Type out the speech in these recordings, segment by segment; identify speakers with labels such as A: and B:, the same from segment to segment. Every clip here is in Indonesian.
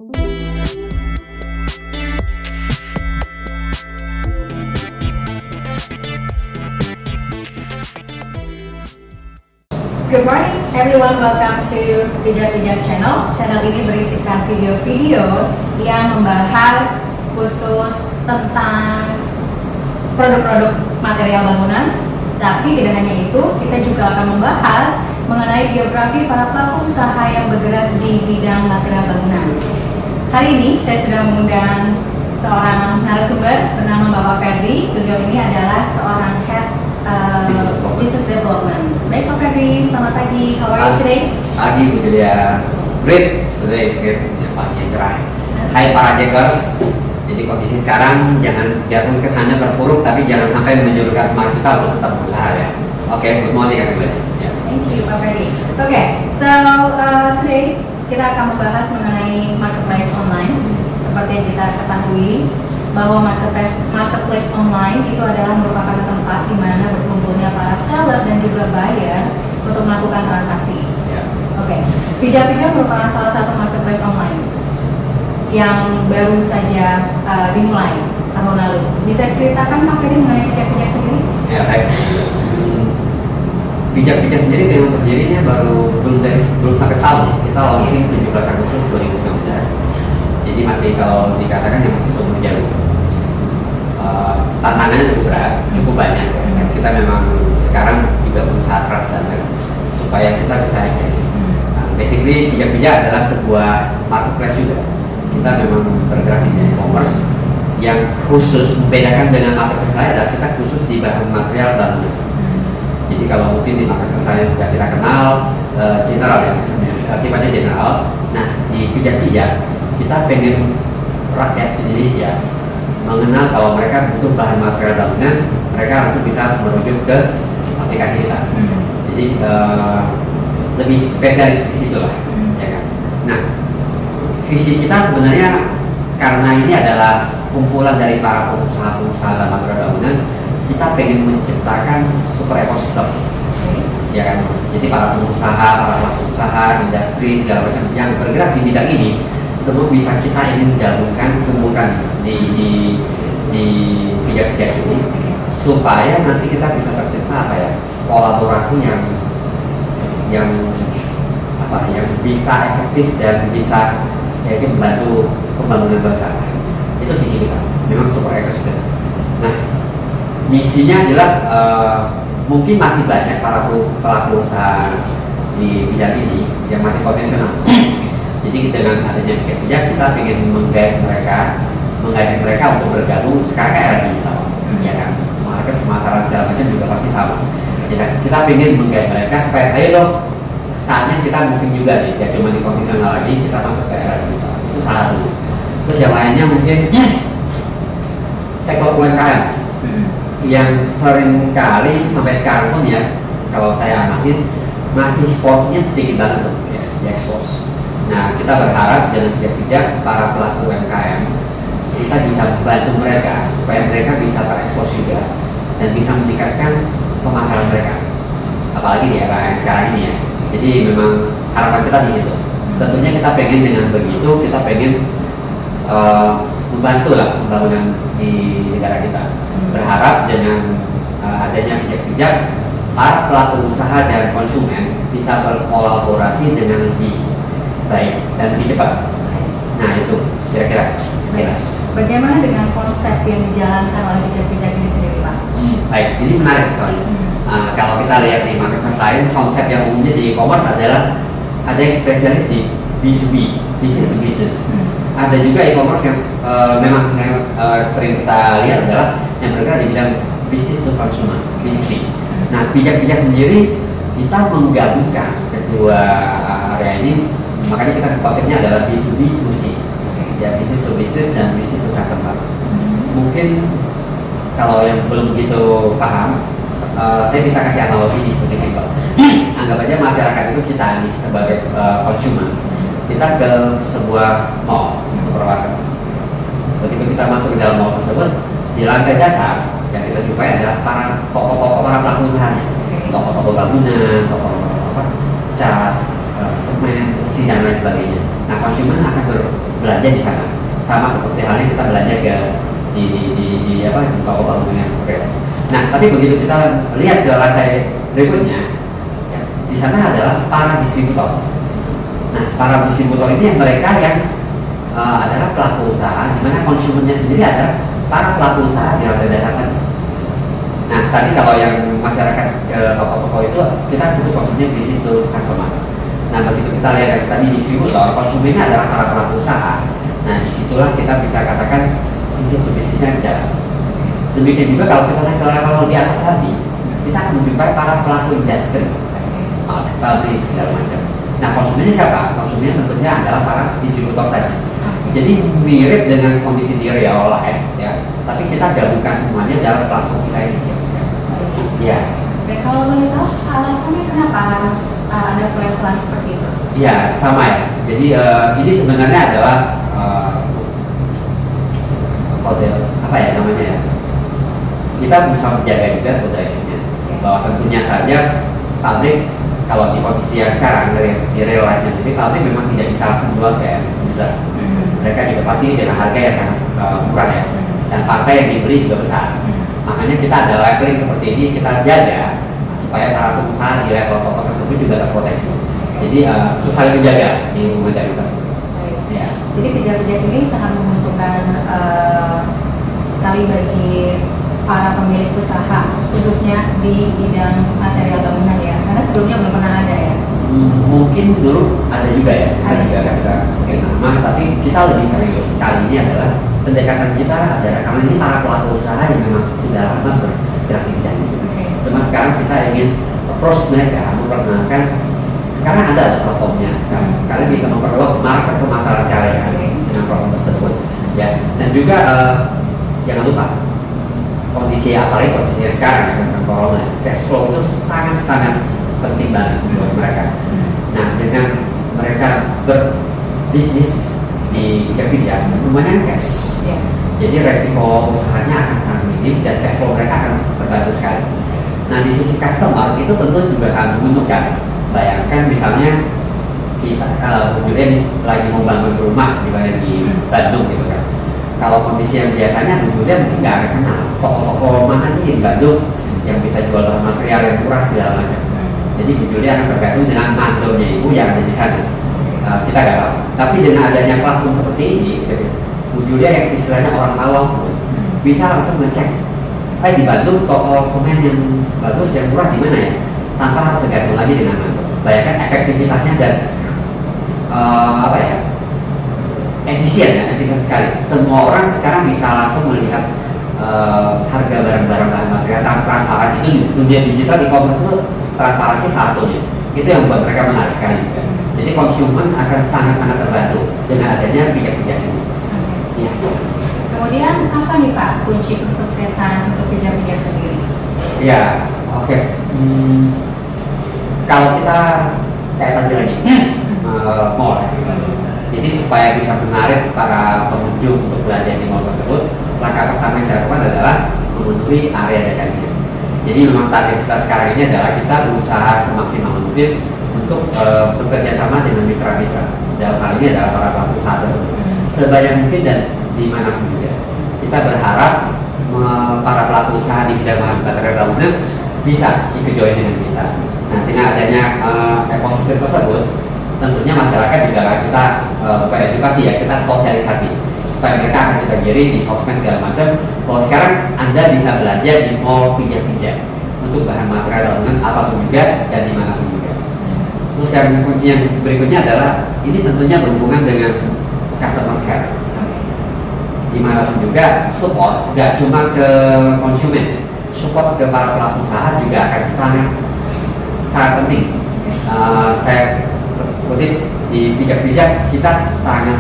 A: Good morning everyone, welcome to Bijak-Bijak Channel. Channel ini berisikan video-video yang membahas khusus tentang produk-produk material bangunan. Tapi tidak hanya itu, kita juga akan membahas mengenai biografi para pelaku usaha yang bergerak di bidang material bangunan. Hari ini saya sudah mengundang seorang narasumber bernama Bapak Ferdi. Beliau ini adalah seorang head business development. Baik Pak Ferdi, selamat pagi. How are you today?
B: Pagi Bu Julia. Great. Today pagi yang cerah. Hai para Jackers. Jadi kondisi sekarang jangan biarpun kesannya terpuruk, tapi jangan sampai menjuruskan semangat kita untuk tetap berusaha ya. Oke, good morning everybody.
A: Thank you Pak Ferdi. Okay, so today kita akan membahas mengenai marketplace online. Seperti yang kita ketahui bahwa marketplace online itu adalah merupakan tempat di mana berkumpulnya para seller dan juga buyer untuk melakukan transaksi. Oke, Bijak-Bijak merupakan salah satu marketplace online yang baru saja dimulai tahun lalu. Bisa ceritakan Pak Ferdi mengenai Bijak-Bijak sendiri?
B: Ya baik. Bijak-Bijak sendiri memang berdirinya belum sampai tahun. Kita launching 17 Agustus 2019. Jadi masih kalau dikatakan ya masih seumur jagung. Tantangannya cukup berat, cukup banyak. Kita memang sekarang juga berusaha keras banget supaya kita bisa akses. Basically Bijak-Bijak adalah sebuah marketplace juga. Kita memang bergerak di e-commerce yang khusus membedakan dengan marketplace lain adalah kita khusus di bahan material bangunan. Jadi kalau mungkin di marketplace lain sudah kita kenal general ya, sifatnya general. Nah di Bijak-Bijak kita pengen rakyat Indonesia mengenal kalau mereka butuh bahan material bangunan, mereka langsung bisa merujuk ke aplikasi kita. Jadi lebih spesialis di situ lah, ya kan. Nah, visi kita sebenarnya karena ini adalah kumpulan dari para pengusaha dalam material bangunan, kita pengen menciptakan super ekosistem, ya kan. Jadi para pengusaha, para pelaku usaha, industri segala macam yang bergerak di bidang ini semua bisa kita ingin gabungkan, kumpulkan di Bijak-Bijak ini supaya nanti kita bisa tercipta kolaborasi yang bisa efektif dan bisa membantu pembangunan bangsa. Itu visi kita. Memang super ekosistem. Nah, misinya jelas mungkin masih banyak para pelaku usaha di bidang ini yang masih potensial. Jadi dengan adanya Bijak-Bijak kita ingin mengajak mereka untuk bergabung sekarang kayak era digital, ya kan. Market pemasaran segala macam juga pasti sama. Ya, kita ingin menggait mereka supaya ayo dong, saatnya kita moving juga nih, ya cuma di konvensional lagi, kita masuk ke era digital. Itu salah satu. Terus yang lainnya mungkin sektor UMKM yang sering kali sampai sekarang pun ya, kalau saya amatin masih porsinya sedikit banget untuk diekspos. Nah, kita berharap dengan Bijak-Bijak para pelaku UMKM kita bisa bantu mereka supaya mereka bisa terekspos juga dan bisa meningkatkan pemasaran mereka. Apalagi di era yang sekarang ini ya. Jadi memang harapan kita di situ. Tentunya kita pengen dengan begitu kita pengen membantu lah pembangunan di negara kita. Berharap dengan adanya Bijak-Bijak para pelaku usaha dan konsumen bisa berkolaborasi dengan lebih baik dan lebih cepat. Nah itu kira-kira sekilas.
A: Bagaimana dengan konsep yang dijalankan oleh Bijak-Bijak ini sendiri Pak?
B: Baik, ini menarik soalnya. Kalau kita lihat di marketplace lain, konsep yang umumnya di e-commerce adalah ada yang spesialis di B2B, business to business. Ada juga e-commerce yang memang sering kita lihat adalah yang bergerak di bidang business to consumer, B2C. Nah, Bijak-Bijak sendiri kita menggabungkan kedua area ini. Makanya kita konsepnya adalah B2B to C, ya business to business dan business to customer. Mungkin kalau yang belum begitu paham, saya bisa kasih analogi di lebih simpel. Anggap aja masyarakat itu kita nih sebagai consumer, kita ke sebuah mall, supermarket. Begitu kita masuk ke dalam mall tersebut, di lantai dasar yang kita jumpai adalah para toko-toko, para pelaku usahanya, toko-toko bangunan, toko cat, semen, besi dan lain sebagainya. Nah, konsumen akan berbelanja di sana. Sama seperti halnya kita belanja ke di toko bangunan. Nah, tapi begitu kita lihat ke lantai berikutnya, ya, di sana adalah para distributor. Nah, para distributor ini mereka yang adalah pelaku usaha, di mana konsumennya sendiri adalah para pelaku usaha di lantai dasar tadi. Nah, tadi kalau yang masyarakat toko-toko itu kita sebut konsumnya business to customer. Nah, begitu kita lihat yang tadi distributor, konsumennya adalah para pelaku usaha. Nah, disitulah kita bisa katakan business to business-nya berjalan. Demikian juga kalau kita lihat ke level di atas tadi, kita akan menjumpai para pelaku industri, pabrik segala macam. Nah, konsumennya siapa? Konsumennya tentunya adalah para distributor tadi. Jadi mirip dengan kondisi di real life, ya. Tapi kita gabungkan semuanya dalam platform kita ini. Ya.
A: Oke, kalau boleh tahu alasannya kenapa harus ada pelevelan seperti itu?
B: Ya, sama ya. Jadi ini sebenarnya adalah kode apa ya namanya ya? Kita bisa menjaga juga kodenya, bahwa tentunya saja pabrik kalau di posisi yang sekarang di real life sendiri pabrik memang tidak bisa langsung jual ke yang besar. Mereka juga pasti dengan harga yang sangat murah ya, dan partai yang dibeli juga besar. Makanya kita ada leveling seperti ini, kita jaga supaya para pengusaha di level toko tersebut juga terproteksi. Jadi itu saling menjaga di hubungan dari tersebut. Ya.
A: Jadi kejar-kejar ini sangat menguntungkan sekali bagi para pemilik usaha, khususnya di bidang material bangunan ya, karena sebelumnya belum pernah ada ya.
B: Mungkin dulu ada juga ya, ada juga kita sebagai nama, tapi kita lebih serius kali ini adalah pendekatan kita adalah karena ini para pelaku usaha yang memang sudah lama bergerak di bidang itu. Cuma sekarang kita ingin approach mereka, memperkenalkan sekarang ada platformnya sekarang, kalian bisa memperluas market pemasaran kalian dengan platform tersebut, ya. Dan juga jangan lupa kondisi apalagi kondisinya sekarang ya, tentang corona, cash flow itu sangat penting banget buat mereka. Nah, dengan mereka berbisnis di bijak-bijak, semuanya cash. Jadi resiko usahanya akan sangat minim dan cash flow mereka akan terbantu sekali. Nah, di sisi customer itu tentu juga sangat menguntungkan. Bayangkan misalnya kita Julian lagi mau bangun rumah di Bandung gitu kan. Kalau kondisi yang biasanya Julian mungkin nggak akan kenal toko-toko mana sih di Bandung yang bisa jual bahan material yang murah segala macam. Jadi Bu Julia akan tergantung dengan mandornya ibu yang ada di sana. Kita nggak tahu. Tapi dengan adanya platform seperti ini, jadi Bu Julia yang istilahnya orang awam pun bisa langsung ngecek, di Bandung toko semen yang bagus, yang murah di mana ya, tanpa harus tergantung lagi dengan mandor. Bayangkan efektivitasnya dan efisien sekali. Semua orang sekarang bisa langsung melihat harga barang-barang bahan material transparan. Itu di dunia digital e-commerce itu transparansi satunya. Itu yang membuat mereka menarik sekali juga. Jadi konsumen akan sangat-sangat terbantu dengan adanya bijak-bijak ini. Ya.
A: Kemudian apa nih Pak kunci kesuksesan untuk bijak-bijak sendiri?
B: Ya, oke. Kalau kita kayak tadi lagi mall, jadi supaya bisa menarik para pengunjung untuk belanja di mall tersebut, langkah pertama yang dilakukan adalah memenuhi area dagangannya. Jadi memang target kita sekarang ini adalah kita berusaha semaksimal mungkin untuk bekerja sama dengan mitra-mitra. Dalam hal ini adalah para pelaku usaha tersebut sebanyak mungkin dan dimanapun juga. Kita berharap para pelaku usaha di bidang bahan material bangunan bisa ikut join dengan kita. Nah, dengan adanya ekosistem tersebut, tentunya masyarakat juga kita buka edukasi ya, kita sosialisasi supaya mereka akan kita kirim di sosmed segala macam. Kalau sekarang Anda bisa belanja di mall pijak-pijak untuk bahan material bangunan apapun juga dan dimanapun juga. Terus yang kunci yang berikutnya adalah ini tentunya berhubungan dengan customer care. Dimanapun juga support gak cuma ke konsumen, support ke para pelaku usaha juga akan sangat penting. Saya kutip di bijak-bijak kita sangat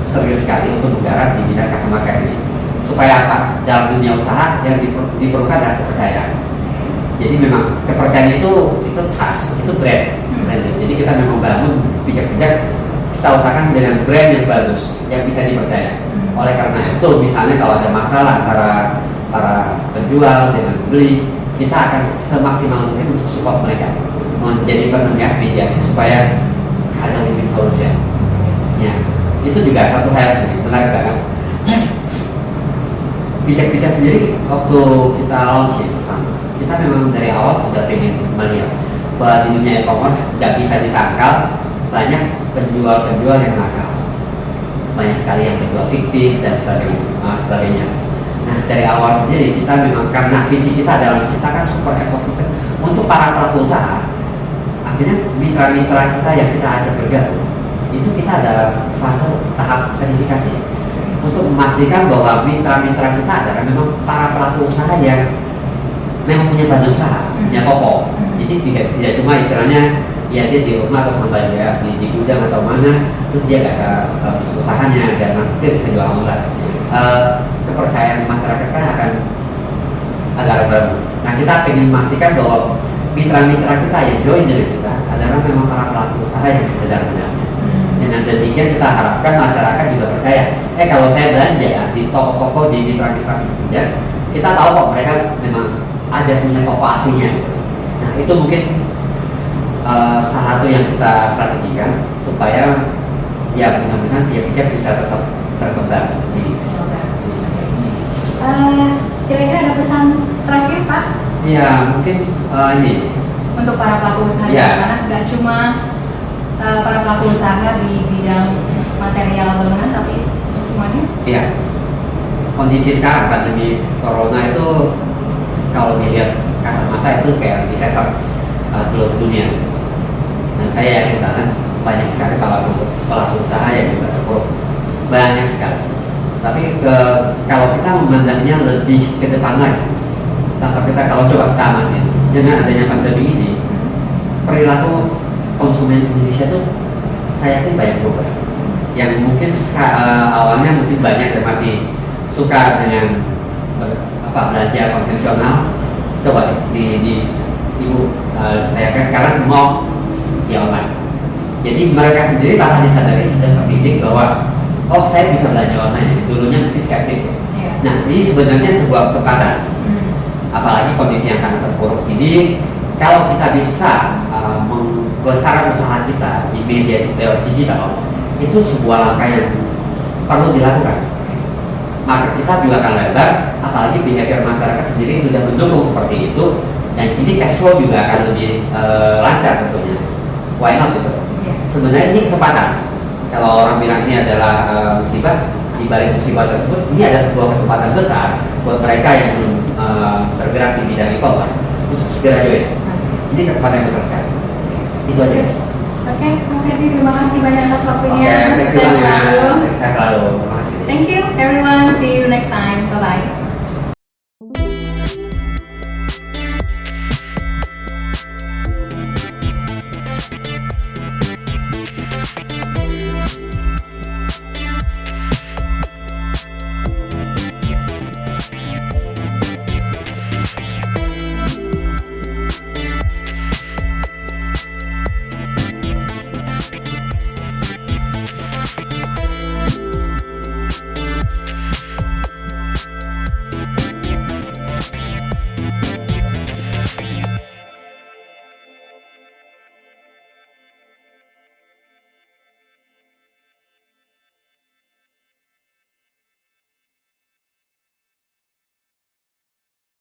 B: serius sekali untuk bergerak di bidang customer care ini. Supaya apa? Dalam dunia usaha yang diperlukan adalah kepercayaan. Jadi memang kepercayaan itu trust, itu brand. Jadi kita memang bangun bijak-bijak, kita usahakan dengan brand yang bagus, yang bisa dipercaya. Oleh karena itu, misalnya kalau ada masalah antara para penjual dengan pembeli, kita akan semaksimal mungkin untuk support mereka, menjadi penengah mediasi supaya ada win-win solution. Ya, itu juga satu hal yang menarik banget. Bijak-bijak sendiri waktu kita launching bersama, kita memang dari awal sudah pengen melihat bahwa di dunia e-commerce tidak bisa disangkal banyak penjual-penjual yang nakal, banyak sekali yang penjual fiktif dan sebagainya. Nah, dari awal sendiri kita memang karena visi kita adalah menciptakan super ekosistem untuk para pelaku usaha. Akhirnya mitra-mitra kita yang kita ajak bergabung itu kita ada fase tahap verifikasi untuk memastikan bahwa mitra-mitra kita adalah memang para pelaku usaha yang memang punya badan usaha, punya toko. Jadi tidak cuma istilahnya ya dia di rumah atau sambil ya di gudang atau mana, terus dia nggak ada usahanya dan nanti bisa jual online. Kepercayaan masyarakat kan akan agak ragu. Nah, kita ingin memastikan bahwa mitra-mitra kita yang join dari kita adalah memang para pelaku usaha yang sebenarnya. Dengan demikian kita harapkan masyarakat juga percaya. Kalau saya belanja di toko-toko di mitra-mitra kita, kita tahu kok mereka memang ada punya toko aslinya. Nah, itu mungkin salah satu yang kita strategikan supaya ya mudah-mudahan tiap bijak bisa tetap berkembang di
A: kira-kira ada pesan terakhir Pak?
B: Ya mungkin ini
A: untuk para pelaku usaha di sana, nggak cuma para pelaku usaha di bidang material bangunan, tapi semuanya? Iya.
B: Kondisi sekarang pandemi corona itu kalau dilihat kasat mata itu kayak disaster seluruh dunia. Dan saya yakin banget banyak sekali pelaku usaha yang juga terpuruk, banyak sekali. Tapi kalau kita memandangnya lebih ke depan lagi, kita kalau coba kita amatin dengan adanya pandemi ini, perilaku konsumen Indonesia tuh saya yakin banyak berubah. Yang mungkin awalnya mungkin banyak yang masih suka dengan belanja konvensional, coba di ibu bayangkan sekarang semua di online. Jadi mereka sendiri tanpa disadari sudah terdidik bahwa oh saya bisa belanja online. Dulunya mungkin skeptis. Nah, ini sebenarnya sebuah kesempatan. Apalagi kondisi yang sangat terpuruk ini, kalau kita bisa membesarkan usaha kita di media digital, itu sebuah langkah yang perlu dilakukan. Maka kita juga akan lebar, apalagi behavior masyarakat sendiri sudah mendukung seperti itu, dan ini cash flow juga akan lebih lancar tentunya. Why not gitu? Sebenarnya ini kesempatan. Kalau orang bilang ini adalah musibah, di balik musibah tersebut, ini ada sebuah kesempatan besar buat mereka yang belum bergerak di bidang e-commerce untuk segera join. Ini kesempatan yang besar sekali. Itu aja.
A: Oke, Pak Ferdi, terima kasih banyak atas waktunya.
B: Sukses selalu.
A: Thank you everyone. See you next time. Bye bye.